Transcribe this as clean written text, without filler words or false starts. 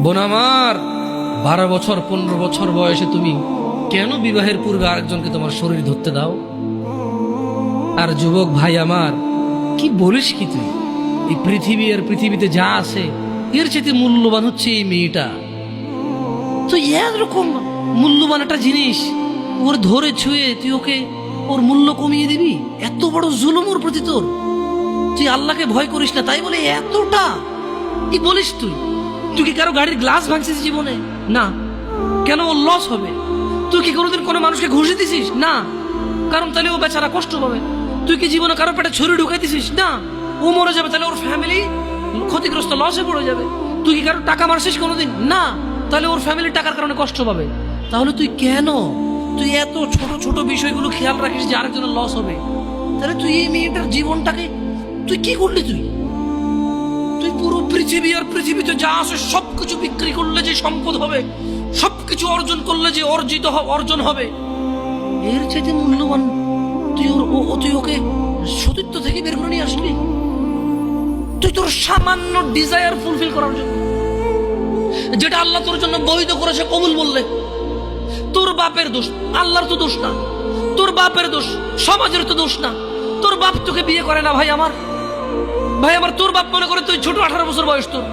বোন আমার, 12 বছর 15 বছর বয়সে তুমি কেন বিবাহের পূর্বে আরেকজনকে তোমার শরীর ধরতে দাও? আর যুবক ভাই আমার, কি বলিস কি তুই? এই পৃথিবী আর পৃথিবীতে যা আছে এর চেয়ে মূল্যবান হচ্ছে এই মেয়েটা। তো এরকম মূল্যবান একটা জিনিস ওর ধরে ছুঁয়ে তুই ওকে ওর মূল্য কমিয়ে দিবি? এত বড় জুলুম ওর প্রতি তোর! তুই আল্লাহকে ভয় করিস না তাই বলে এতটা কি বলিস তুই? তুই কি কারো গাড়ির গ্লাস ভাঙছিস জীবনে? না। কেন? ওর লস হবে। তুই কি কোনোদিন কোনো মানুষকে ঘুষি দিছিস? না। কারণ তাহলে ও বেচারা কষ্ট পাবে। তুই কি জীবনে কারো পেটে ছুরি ঢুকাইতেছিস? না। ও মরে যাবে, তাহলে ওর ফ্যামিলি ক্ষতিগ্রস্ত, লসে পড়ে যাবে। তুই কি কারো টাকা মারছিস কোনোদিন? না। তাহলে ওর ফ্যামিলি টাকার কারণে কষ্ট পাবে। তাহলে তুই কেন তুই এত ছোট ছোট বিষয়গুলো খেয়াল রাখিস যে আরেকজনের লস হবে? তাহলে তুই এই মেয়েটার জীবনটাকে তুই কি করলি? তুই পুরো পৃথিবী আর পৃথিবীতে যা আছে সবকিছু বিক্রি করলে যে সম্পদ হবে, সবকিছু অর্জন করলে যে অর্জন হবে, এর চাইতে মূল্যবান তুই ওকে সতীত্ব থেকে বের করে নিয়ে আসলি? তুই তোর সামান্য ডিজায়ার ফুলফিল করার জন্য, যেটা আল্লাহ তোর জন্য বৈধ করেছে, কবুল বললে তোর বাপের দোষ, আল্লাহর তো দোষ না। তোর বাপের দোষ, সমাজের তো দোষ না। তোর বাপ তোকে বিয়ে করে না ভাই আমার, তোর বাপ মনে করে তুই ছোট, 18 বছর বয়স তোর।